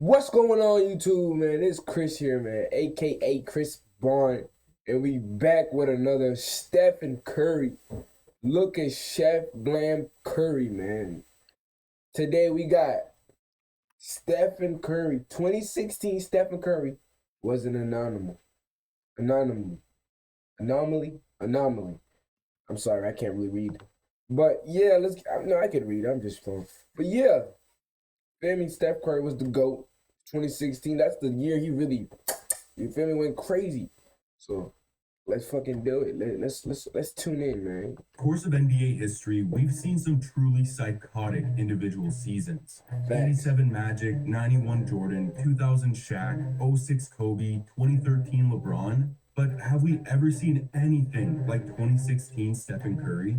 What's going on YouTube, man? It's Chris here, man, aka Chris Bond, and we back with another Stephen Curry. Look at Chef Blam Curry, man. Today we got Stephen Curry. 2016 Stephen Curry was an anomaly. I'm sorry, I can't really read. But yeah, no, I can read. I'm just flowing. But yeah, feel me? Steph Curry was the GOAT. 2016. That's the year he really, you feel me, went crazy. So let's fucking do it. Let's tune in, man. Course of NBA history, we've seen some truly psychotic individual seasons. 87 Magic, 91 Jordan, 2000 Shaq, '06 Kobe, 2013 LeBron. But have we ever seen anything like 2016 Stephen Curry?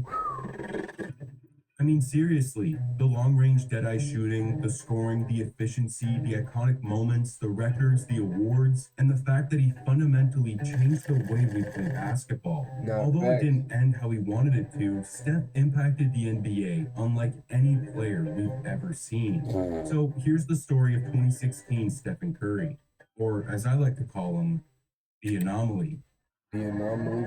I mean, seriously, the long-range dead-eye shooting, the scoring, the efficiency, the iconic moments, the records, the awards, and the fact that he fundamentally changed the way we play basketball. Although it didn't end how he wanted it to, Steph impacted the NBA unlike any player we've ever seen. So here's the story of 2016 Stephen Curry, or as I like to call him, the anomaly. The anomaly.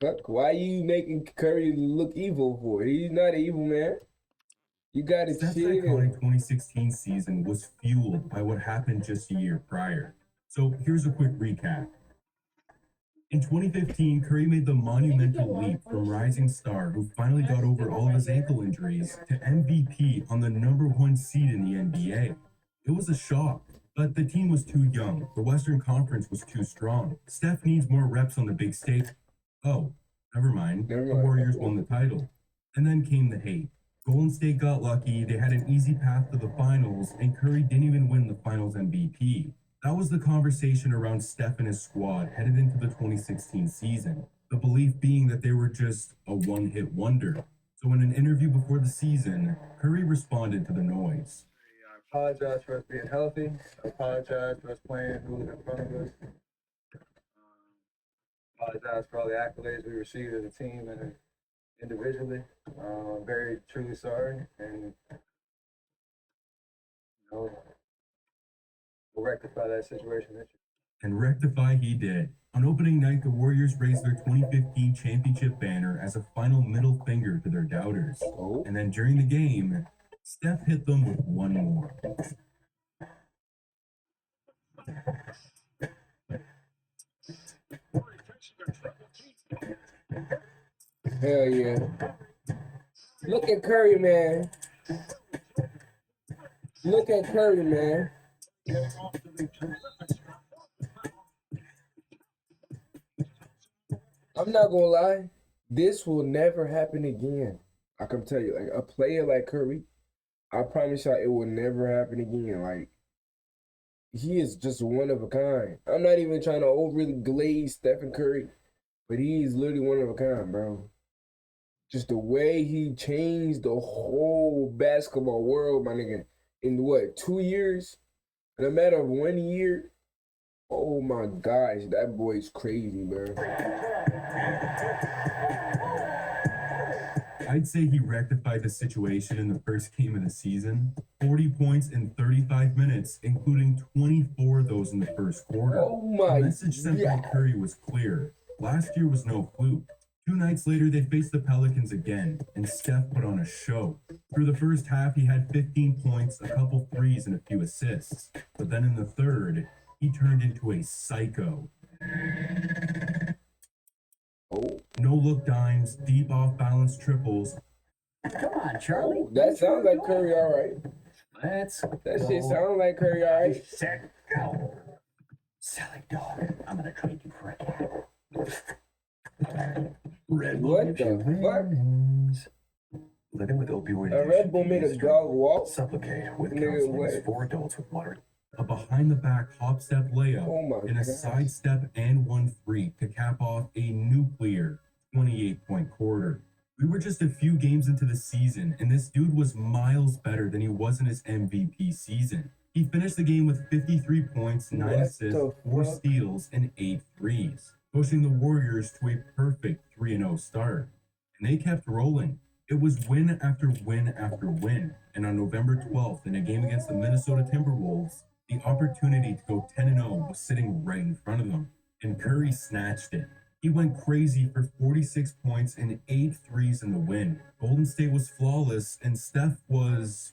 Fuck, why you making Curry look evil for? He's not an evil man. You gotta Steph's chill. iconic 2016 season was fueled by what happened just a year prior. So here's a quick recap. In 2015, Curry made the monumental leap from rising star who finally got over all of his ankle injuries to MVP on the #1 seed in the NBA. It was a shock, but the team was too young. The Western Conference was too strong. Steph needs more reps on the big stage. Oh, never mind. The Warriors won the title. And then came the hate. Golden State got lucky, they had an easy path to the finals, and Curry didn't even win the finals MVP. That was the conversation around Steph and his squad headed into the 2016 season. The belief being that they were just a one-hit wonder. So in an interview before the season, Curry responded to the noise. I apologize for us being healthy. I apologize for us playing who was in front of us. Apologize for all the accolades we received as a team and individually. Very truly sorry, and we'll rectify that situation. And rectify he did. On opening night, the Warriors raised their 2015 championship banner as a final middle finger to their doubters. And then during the game, Steph hit them with one more. Hell yeah. Look at Curry, man. Look at Curry, man. I'm not gonna lie, this will never happen again. I can tell you, like a player like Curry, I promise y'all it will never happen again. Like, he is just one of a kind. I'm not even trying to overly glaze Stephen Curry, but he's literally one of a kind, bro. Just the way he changed the whole basketball world, my nigga, in what, 2 years? In a matter of 1 year? Oh my gosh, that boy's crazy, bro. I'd say he rectified the situation in the first game of the season. 40 points in 35 minutes, including 24 of those in the first quarter. Oh my The message sent by Curry was clear. Last year was no fluke. 2 nights later, they faced the Pelicans again, and Steph put on a show. Through the first half, he had 15 points, a couple threes, and a few assists. But then in the third, he turned into a psycho. No-look dimes, deep off-balance triples. Come on, Charlie. That sounds like Curry, all right. That shit sounds like Curry, all right. Set, go. Silly dog. I'm gonna trade you for a cat. Red Bull. What the fuck? Living with opioid A Red Bull made a dog walk? Supplicate with counseling for adults with moderate. A behind-the-back hop-step layup, and a sidestep and 1-3 to cap off a nuclear 28-point quarter. We were just a few games into the season, and this dude was miles better than he was in his MVP season. He finished the game with 53 points, 9 assists, 4 steals, and 8 threes, pushing the Warriors to a perfect 3-0 start. And they kept rolling. It was win after win after win, and on November 12th, in a game against the Minnesota Timberwolves, the opportunity to go 10-0 was sitting right in front of them, and Curry snatched it. He went crazy for 46 points and 8 threes in the win. Golden State was flawless, and Steph was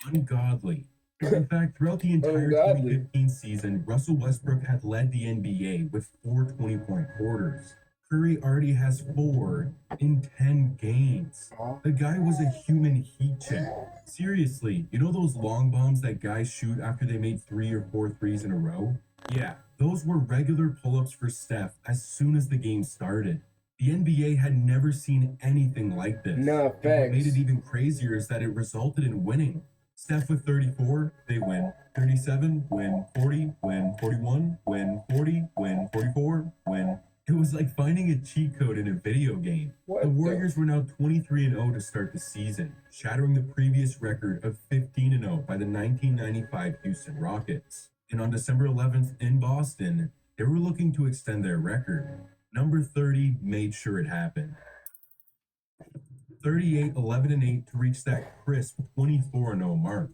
ungodly. In fact, throughout the entire Ungodly. 2015 season, Russell Westbrook had led the NBA with 4 20-point quarters. Curry already has 4 in 10 games. The guy was a human heat check. Seriously, you know those long bombs that guys shoot after they made 3 or 4 threes in a row? Yeah, those were regular pull-ups for Steph as soon as the game started. The NBA had never seen anything like this. Nah, And what made facts. it even crazier is that it resulted in winning. Steph with 34, they win. 37, win. 40, win. 41, win. 40, win. 44, win. It was like finding a cheat code in a video game. What The the- Warriors were now 23-0 to start the season, shattering the previous record of 15-0 by the 1995 Houston Rockets. And on December 11th in Boston, they were looking to extend their record. Number 30 made sure it happened. 38, 11, and 8 to reach that crisp 24-0 mark.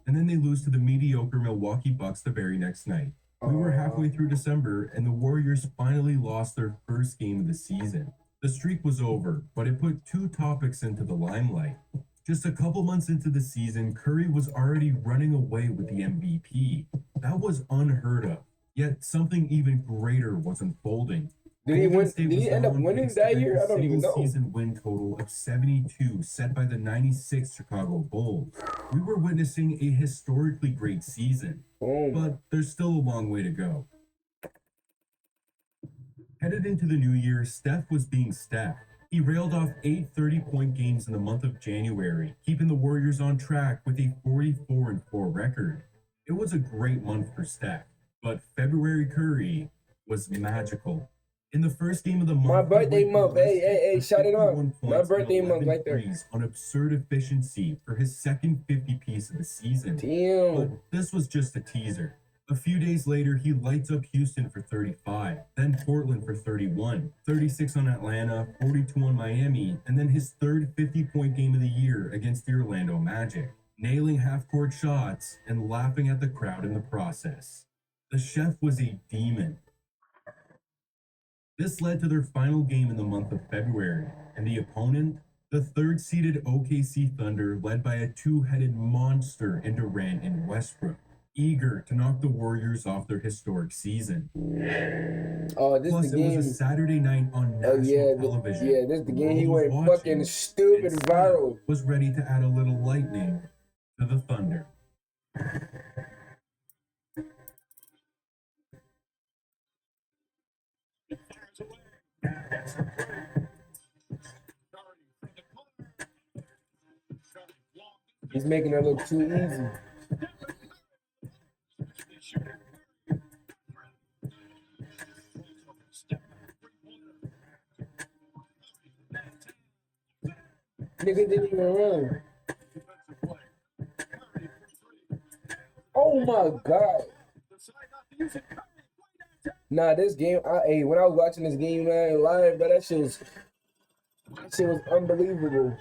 And then they lose to the mediocre Milwaukee Bucks the very next night. We were halfway through December, and the Warriors finally lost their first game of the season. The streak was over, but it put 2 topics into the limelight. Just a couple months into the season, Curry was already running away with the MVP. That was unheard of. Yet something even greater was unfolding. Did he Golden win? State Did was he end now up on winning pace to that break year? the I don't even know. single-season win total of 72 set by the 96 Chicago Bulls. We were witnessing a historically great season, Boom. but there's still a long way to go. Headed into the new year, Steph was being Steph. He railed off 8 30-point games in the month of January, keeping the Warriors on track with a 44-4 record. It was a great month for Steph, but February Curry was magical. In the first game of the month, My he birthday went month. Hey, hey, hey, ballistic shout for it out. 51 My points and birthday month 11 right there. threes on absurd efficiency for his second 50-piece of the season. Damn. But this was just a teaser. A few days later, he lights up Houston for 35, then Portland for 31, 36 on Atlanta, 42 on Miami, and then his third 50-point game of the year against the Orlando Magic, nailing half-court shots and laughing at the crowd in the process. The chef was a demon. This led to their final game in the month of February, and the opponent, the third-seeded OKC Thunder, led by a 2-headed monster in Durant and Westbrook, eager to knock the Warriors off their historic season. Oh, this Plus, the it was a game. Saturday night on Oh national yeah, television. yeah. This the The game. He world was went watching, fucking stupid and Steph viral. was ready to add a little lightning to the thunder. He's making it look too easy. Nigga didn't even run. Oh my god. Nah, this game. Hey, when I was watching this game, man, live, but that shit was unbelievable.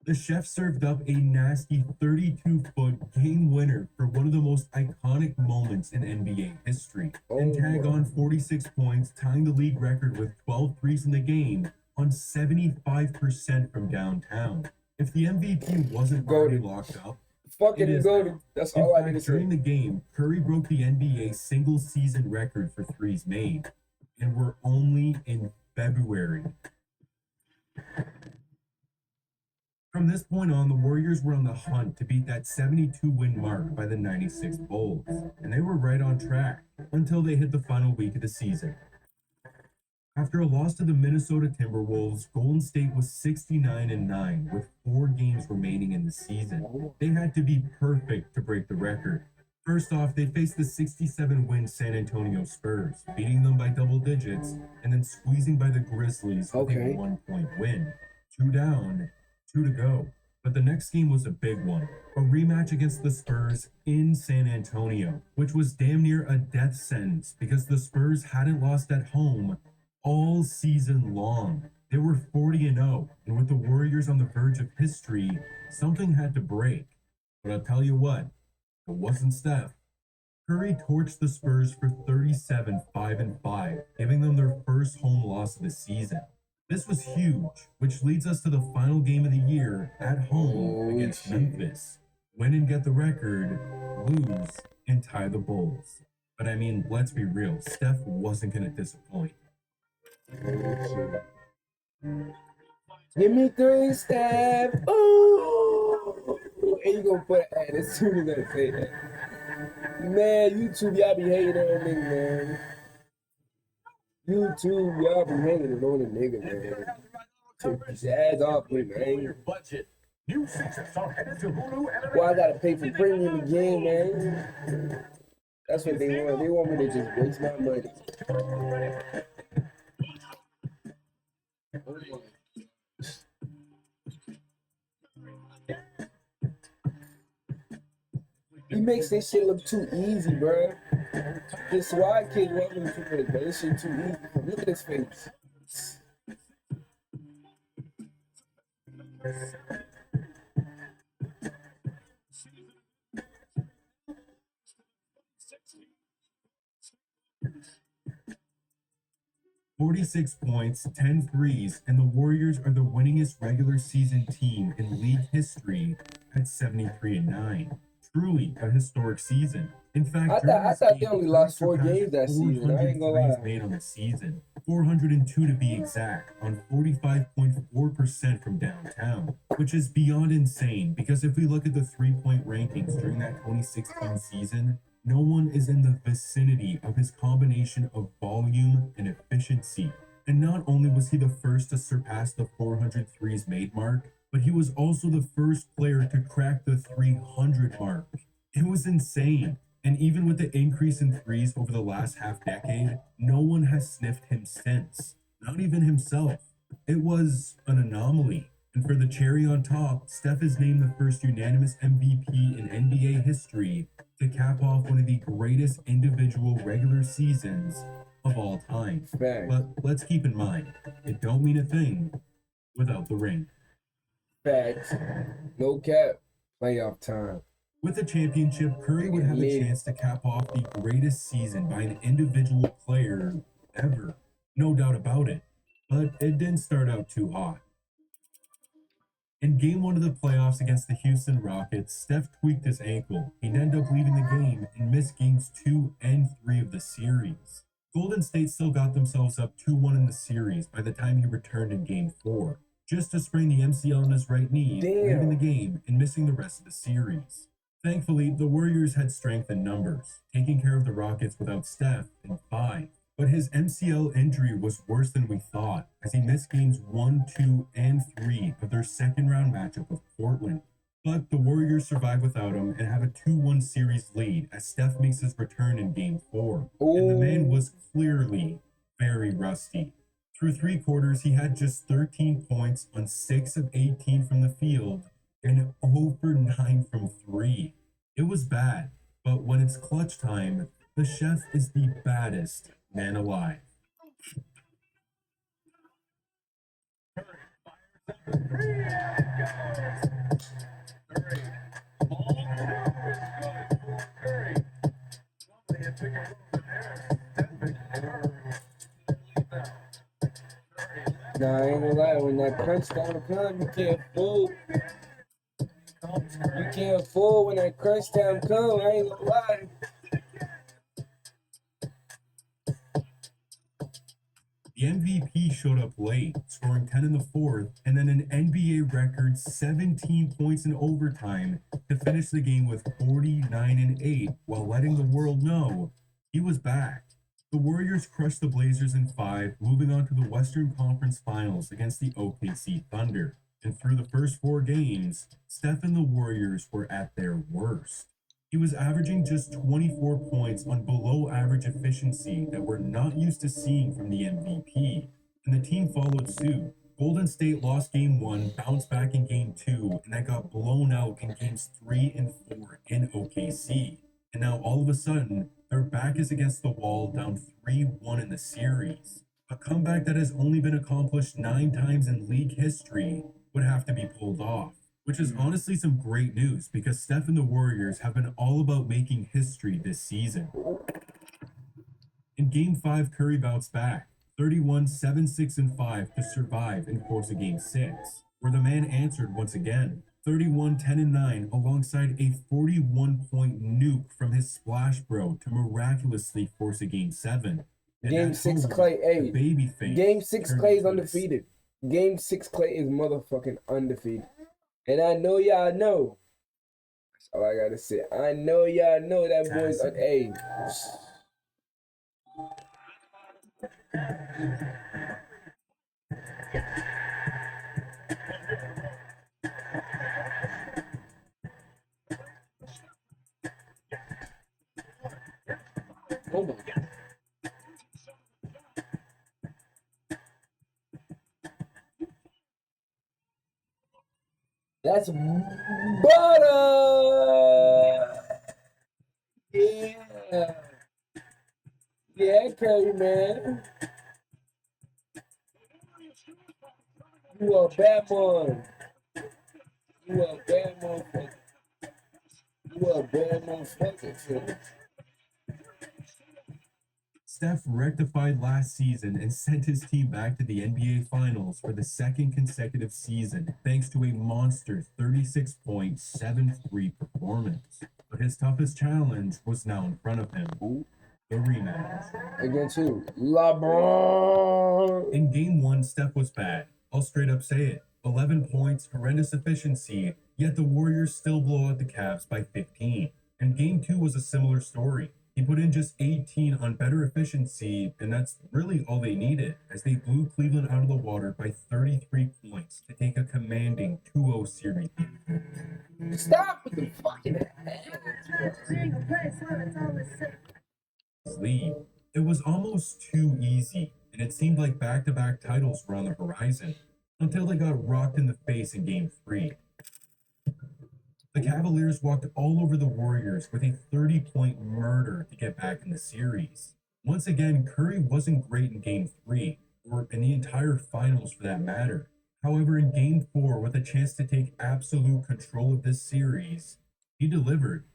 The chef served up a nasty 32-foot game winner for one of the most iconic moments in NBA history. And tag on 46 points, tying the league record with 12 threes in the game on 75% from downtown. If the MVP wasn't already locked up, it Fucking is goated. now. That's In all I fact, need to during say. the game, Curry broke the NBA single-season record for threes made, and we're only in February. From this point on, the Warriors were on the hunt to beat that 72-win mark by the 96 Bulls, and they were right on track until they hit the final week of the season. After a loss to the Minnesota Timberwolves, Golden State was 69-9 with 4 games remaining in the season. They had to be perfect to break the record. First off, they faced the 67-win San Antonio Spurs, beating them by double digits, and then squeezing by the Grizzlies with a 1-point win. 2 down, 2 to go. But the next game was a big one, a rematch against the Spurs in San Antonio, which was damn near a death sentence because the Spurs hadn't lost at home all season long. They were 40-0, and with the Warriors on the verge of history, something had to break. But I'll tell you what, it wasn't Steph. Curry torched the Spurs for 37 5-5, giving them their first home loss of the season. This was huge, which leads us to the final game of the year at home against Memphis. Win and get the record, lose and tie the Bulls. But I mean, let's be real, Steph wasn't going to disappoint. Give me 3 Steph. Ooh. And you gonna put an ad as soon as I say that. Man, YouTube, y'all be hating on nigga, man. YouTube, y'all be hating on the nigga, man. Take these ads off me, man. Budget. New seasons are headed to Hulu and Well, I gotta pay for premium again, man. That's what they want. They want me to just waste my money. He makes this shit look too easy, bro. This SWAT kid welcome to it, but this shit too easy. Look at his face. 46 points, 10 threes, and the Warriors are the winningest regular season team in league history at 73-9. Truly a historic season. In fact, I thought they only lost 4 games that season. I ain't gonna lie. made on the season, 402 to be exact, on 45.4% from downtown, which is beyond insane because if we look at the 3-point rankings during that 2016 season, no one is in the vicinity of his combination of volume and efficiency. And not only was he the first to surpass the 400 threes made mark, but he was also the first player to crack the 300 mark. It was insane. And even with the increase in threes over the last half decade, no one has sniffed him since. Not even himself. It was an anomaly. And for the cherry on top, Steph is named the first unanimous MVP in NBA history to cap off one of the greatest individual regular seasons of all time. Facts. But let's keep in mind, it don't mean a thing without the ring. Facts. No cap. Playoff time. With the championship, Curry would have a chance to cap off the greatest season by an individual player ever. No doubt about it. But it didn't start out too hot. In game 1 of the playoffs against the Houston Rockets, Steph tweaked his ankle. He'd end up leaving the game and missed games 2 and 3 of the series. Golden State still got themselves up 2-1 in the series by the time he returned in game 4, just to sprain the MCL on his right knee, leaving the game and missing the rest of the series. Thankfully, the Warriors had strength in numbers, taking care of the Rockets without Steph in 5. But his MCL injury was worse than we thought, as he missed games 1, 2, and 3 of their second-round matchup with Portland. But the Warriors survive without him and have a 2-1 series lead as Steph makes his return in game 4. And the man was clearly very rusty. Through 3 quarters, he had just 13 points on 6 of 18 from the field and 0 for 9 from 3. It was bad, but when it's clutch time, the chef is the baddest man alive. Nah, I ain't gonna lie. When that crunch time comes, you can't fool. You can't fool when that crunch time comes. I ain't gonna lie. The MVP showed up late, scoring 10 in the 4th, and then an NBA record 17 points in overtime to finish the game with 49-8, while letting the world know he was back. The Warriors crushed the Blazers in 5, moving on to the Western Conference Finals against the OKC Thunder. And through the first 4 games, Steph and the Warriors were at their worst. He was averaging just 24 points on below average efficiency that we're not used to seeing from the MVP, and the team followed suit, Golden State lost game 1, bounced back in game 2, and then got blown out in games 3 and 4 in OKC. And now all of a sudden, their back is against the wall, down 3-1 in the series. A comeback that has only been accomplished 9 times in league history would have to be pulled off. Which is honestly some great news because Steph and the Warriors have been all about making history this season. In Game 5, Curry bounced back, 31, 7, 6, and 5 to survive and force a Game 6, where the man answered once again, 31, 10, and 9, alongside a 41-point nuke from his splash bro to miraculously force a Game 7. And Game at 6 home, Clay, the hey, babyface Game 6 turned Clay is into a undefeated. Game 6 Clay is motherfucking undefeated. And I know y'all know. That's all I gotta say. I know y'all know that boy's hey. Oh my God. That's butter. Yeah. Yeah, Curry, man. You a bad boy. You a bad motherfucker. You a bad motherfucker, son. Steph rectified last season and sent his team back to the NBA Finals for the second consecutive season thanks to a monster 36-point 7-3 performance. But his toughest challenge was now in front of him. The rematch. Against who? LeBron. In Game 1, Steph was bad. I'll straight up say it. 11 points, horrendous efficiency, yet the Warriors still blow out the Cavs by 15. And Game 2 was a similar story. He put in just 18 on better efficiency, and that's really all they needed, as they blew Cleveland out of the water by 33 points to take a commanding 2-0 series Stop with the fucking lead. It was almost too easy, and it seemed like back-to-back titles were on the horizon, until they got rocked in the face in Game 3. The Cavaliers walked all over the Warriors with a 30-point murder to get back in the series. Once again, Curry wasn't great in Game 3, or in the entire finals for that matter. However, in Game 4, with a chance to take absolute control of this series, he delivered.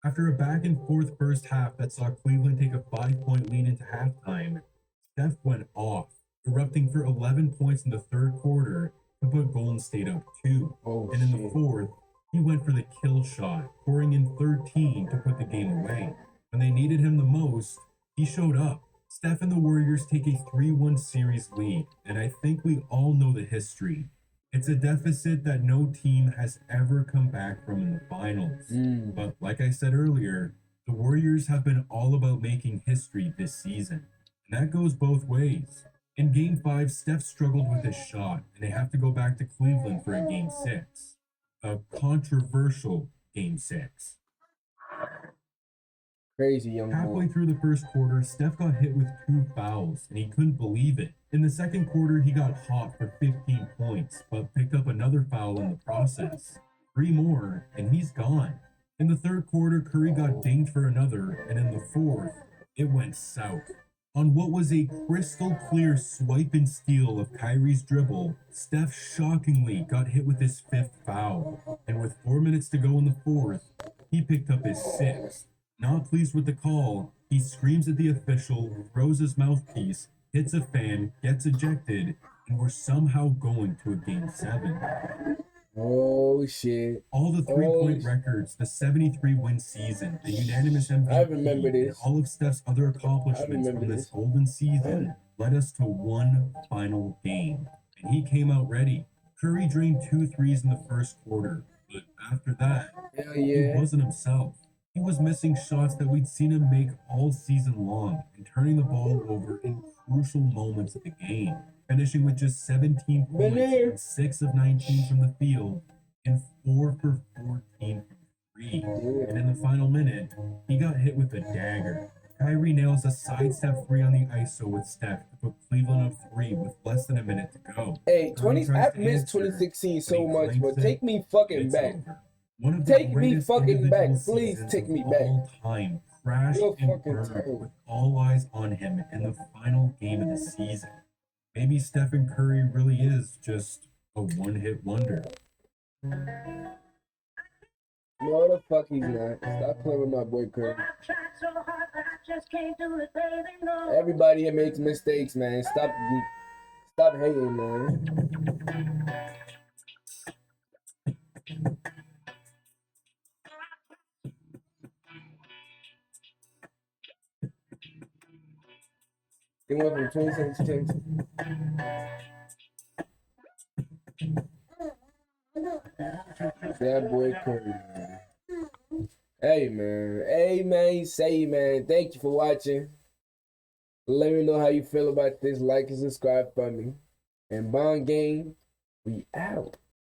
After a back-and-forth first half that saw Cleveland take a 5-point lead into halftime, Steph went off, erupting for 11 points in the third quarter to put Golden State up 2. And in the fourth, he went for the kill shot, pouring in 13 to put the game away. When they needed him the most, he showed up. Steph and the Warriors take a 3-1 series lead, and I think we all know the history. It's a deficit that no team has ever come back from in the finals. But like I said earlier, the Warriors have been all about making history this season. And that goes both ways. In Game 5, Steph struggled with his shot, and they have to go back to Cleveland for a Game 6. A controversial Game 6. Crazy young Halfway boy. through the first quarter, Steph got hit with 2 fouls, and he couldn't believe it. In the second quarter, he got hot for 15 points, but picked up another foul in the process. 3 more, and he's gone. In the third quarter, Curry got dinged for another, and in the fourth, it went south. On what was a crystal clear swipe and steal of Kyrie's dribble, Steph shockingly got hit with his 5th foul, and with 4 minutes to go in the fourth, he picked up his 6th. Not pleased with the call, he screams at the official, throws his mouthpiece, hits a fan, gets ejected, and we're somehow going to a Game 7. Oh shit. All the 3-point records, the 73-win season, the unanimous MVP, I remember this. and all of Steph's other accomplishments from this golden season led us to one final game. And he came out ready. Curry drained 2 threes in the first quarter, but after that, Hell he yeah. wasn't himself. He was missing shots that we'd seen him make all season long and turning the ball over in crucial moments of the game, finishing with just 17 points and 6 of 19 from the field and 4 for 14 from 3. And in the final minute, he got hit with a dagger. Kyrie nails a sidestep 3 on the ISO with Steph to put Cleveland up 3 with less than a minute to go. Hey, Curry tries I've to missed answer, 2016 but so he much, clanks but take it, me and fucking it's back. over. One of the Take me greatest fucking back. individual Please seasons take of me back. all time crashed You're and fucking burned terrible. with all eyes on him in the final game of the season. Maybe Stephen Curry really is just a one-hit wonder. No, the fuck he's not. Stop playing with my boy Curry. Everybody here makes mistakes, man. Stop hating, man. They went from 2016 that boy Curry, man. Hey, man. Hey, man. Say, man. Thank you for watching. Let me know how you feel about this. Like and subscribe for me. And Bond Game, we out.